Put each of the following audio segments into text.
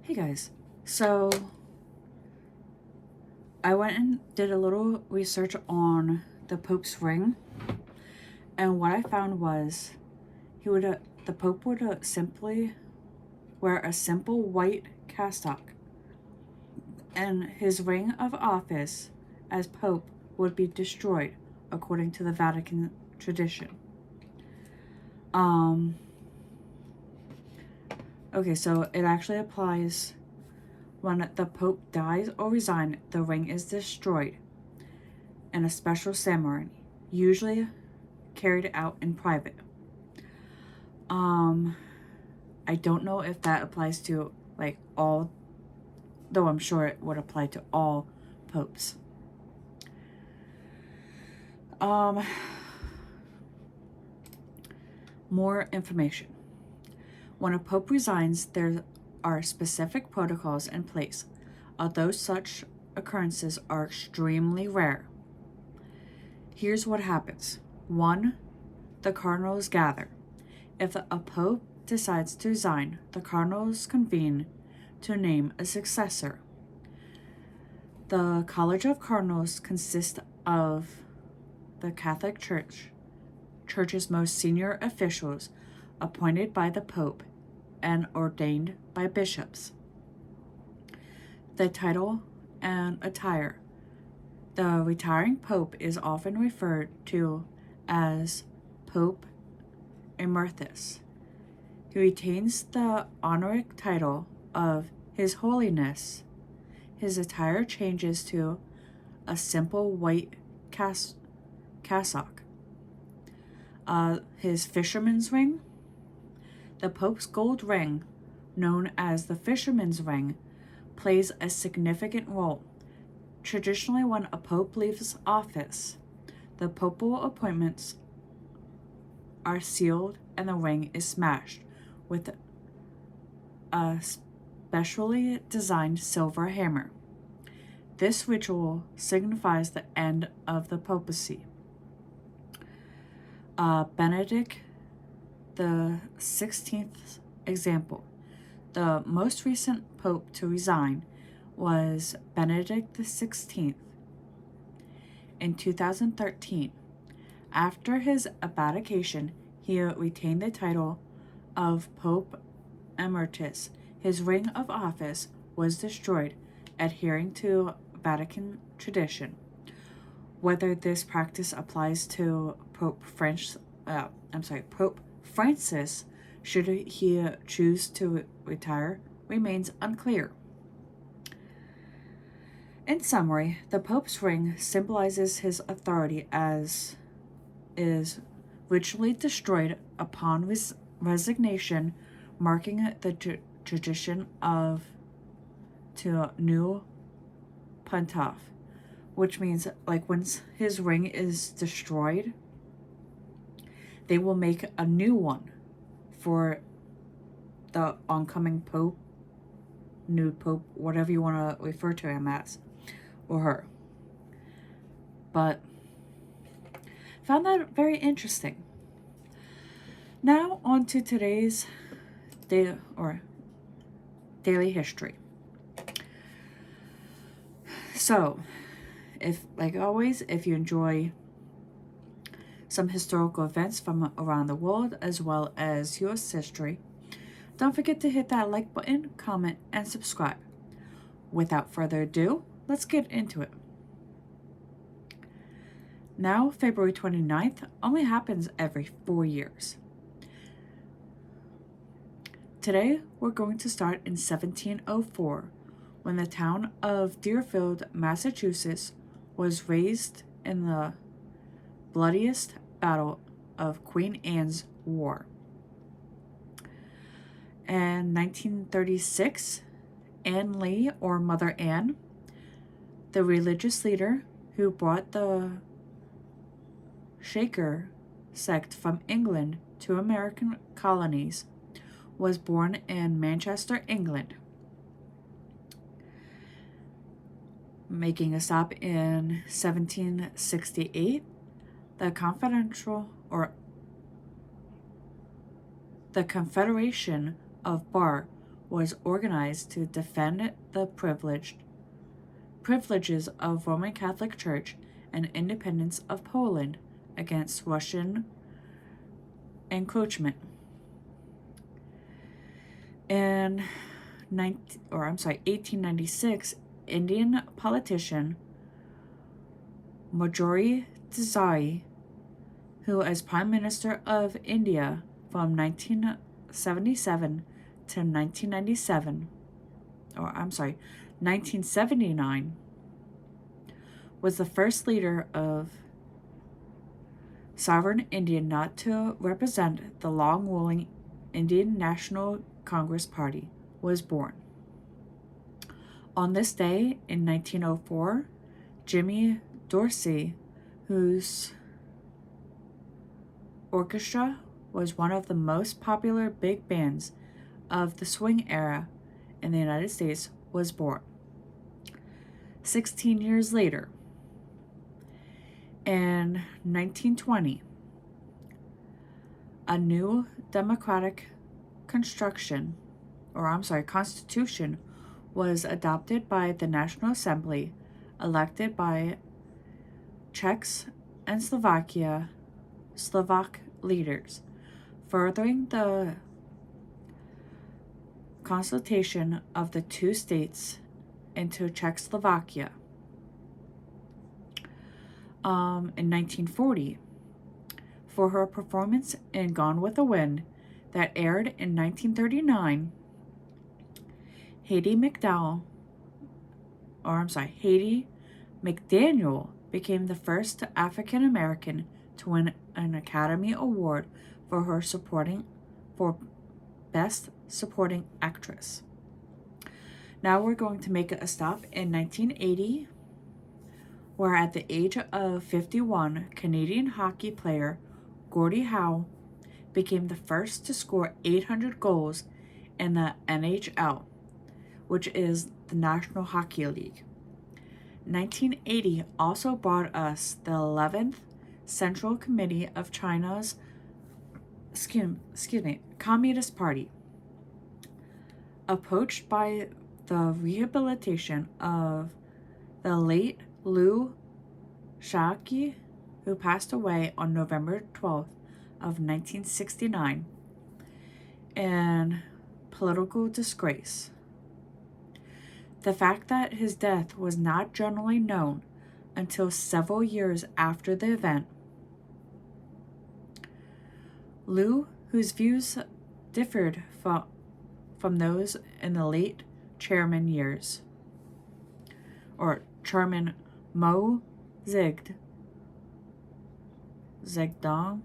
Hey guys, so I went and did a little research on the Pope's ring, and what I found was the Pope would simply wear a simple white cassock, and his ring of office as Pope would be destroyed according to the Vatican tradition. Okay, so it actually applies when the Pope dies or resigns, the ring is destroyed in a special ceremony, usually carried out in private. I don't know if that applies to like all, though I'm sure it would apply to all popes. More information. When a pope resigns, there are specific protocols in place, although such occurrences are extremely rare. Here's what happens. 1. The cardinals gather. If a pope decides to resign, the cardinals convene to name a successor. The College of Cardinals consists of the Catholic Church's most senior officials appointed by the Pope and ordained by bishops. The title and attire. The retiring Pope is often referred to as Pope Emeritus. He retains the honorific title of His Holiness. His attire changes to a simple white cassock. His fisherman's ring. The Pope's gold ring, known as the fisherman's ring, plays a significant role. Traditionally, when a pope leaves office, the papal appointments are sealed and the ring is smashed with a specially designed silver hammer. This ritual signifies the end of the papacy. Benedict the 16th example. The most recent pope to resign was Benedict the 16th in 2013. After his abdication, he retained the title of Pope Emeritus. His ring of office was destroyed, adhering to Vatican tradition. Whether this practice applies to Pope Francis, should he choose to retire, remains unclear. In summary, the Pope's ring symbolizes his authority as is ritually destroyed upon resignation, marking the tradition of to new pontiff, which means like when his ring is destroyed, they will make a new one for the oncoming pope, new pope, whatever you want to refer to him as, or her. But found that very interesting. Now on to today's daily history. So, if like always, if you enjoy some historical events from around the world as well as U.S. history, don't forget to hit that like button, comment, and subscribe. Without further ado, let's get into it. Now, February 29th only happens every 4 years. Today, we're going to start in 1704, when the town of Deerfield, Massachusetts, was razed in the bloodiest battle of Queen Anne's War. In 1936, Anne Lee, or Mother Anne, the religious leader who brought the Shaker sect from England to American colonies, was born in Manchester, England. Making a stop in 1768, the Confederation of Bar was organized to defend the privileges of Roman Catholic Church and independence of Poland against Russian encroachment. In 1896, Indian politician Mojori Desai, who as Prime Minister of India from 1979 to 1979, was the first leader of sovereign India not to represent the long-ruling Indian National Congress Party, was born. On this day in 1904, Jimmy Dorsey, whose orchestra was one of the most popular big bands of the swing era in the United States, was born. 16 years later, in 1920, a new democratic constitution was adopted by the National Assembly, elected by Czechs and Slovak leaders, furthering the consolidation of the two states into Czechoslovakia. In 1940, for her performance in Gone with the Wind that aired in 1939, Hattie McDaniel became the first African American to win an Academy Award for her Best Supporting Actress. Now we're going to make a stop in 1980, where at the age of 51, Canadian hockey player Gordie Howe became the first to score 800 goals in the NHL, which is the National Hockey League. 1980 also brought us the 11th Central Committee of China's Communist Party, approached by the rehabilitation of the late Liu Shaoqi, who passed away on November 12th of 1969 in political disgrace. The fact that his death was not generally known until several years after the event. Liu, whose views differed from those in the late Chairman years, or Chairman Mao Zedong,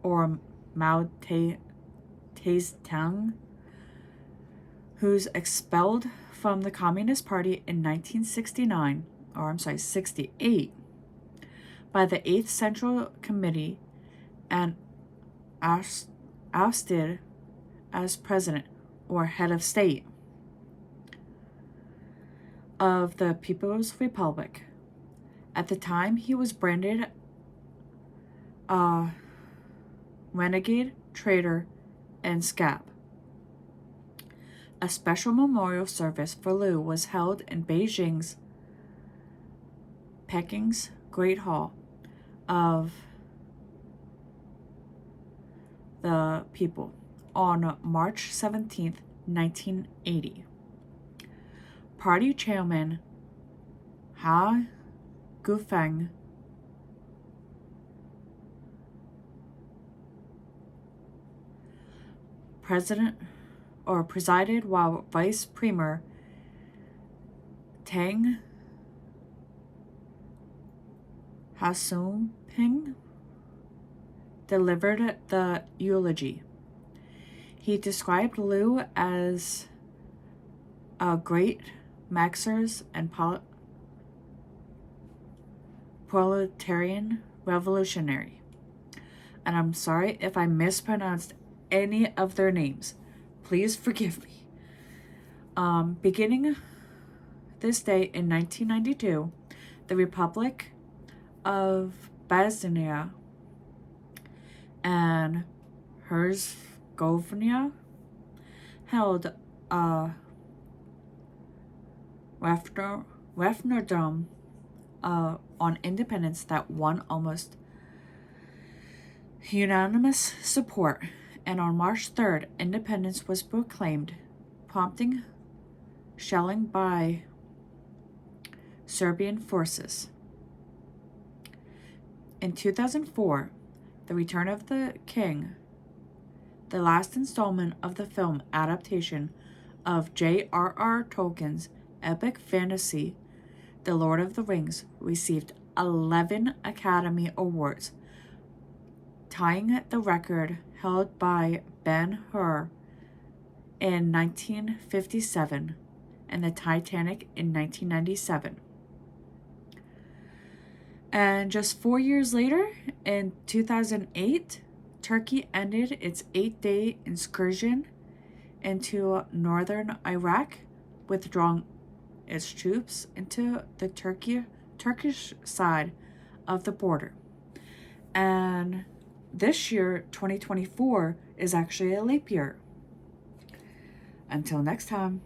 or Mao Tse-tung, who's expelled from the Communist Party in 1968 by the 8th Central Committee and ousted as president or head of state of the People's Republic. At the time, he was branded a renegade, traitor, and scab. A special memorial service for Liu was held in Peking's Great Hall of the People on March 17, 1980. Party chairman Ha Gufeng presided, while Vice Premier Tang Hasuping delivered the eulogy. He described Liu as a great Marxist and proletarian revolutionary. And I'm sorry if I mispronounced any of their names. Please forgive me. Beginning this day in 1992, the Republic of Bosnia and Herzegovina held a referendum on independence that won almost unanimous support, and on March 3rd, independence was proclaimed, prompting shelling by Serbian forces. In 2004, The Return of the King, the last installment of the film adaptation of J.R.R. Tolkien's epic fantasy, The Lord of the Rings, received 11 Academy Awards, tying the record held by Ben-Hur in 1957 and the Titanic in 1997. And just 4 years later, in 2008, Turkey ended its 8-day incursion into northern Iraq, withdrawing its troops into the Turkish side of the border. And this year, 2024, is actually a leap year. Until next time.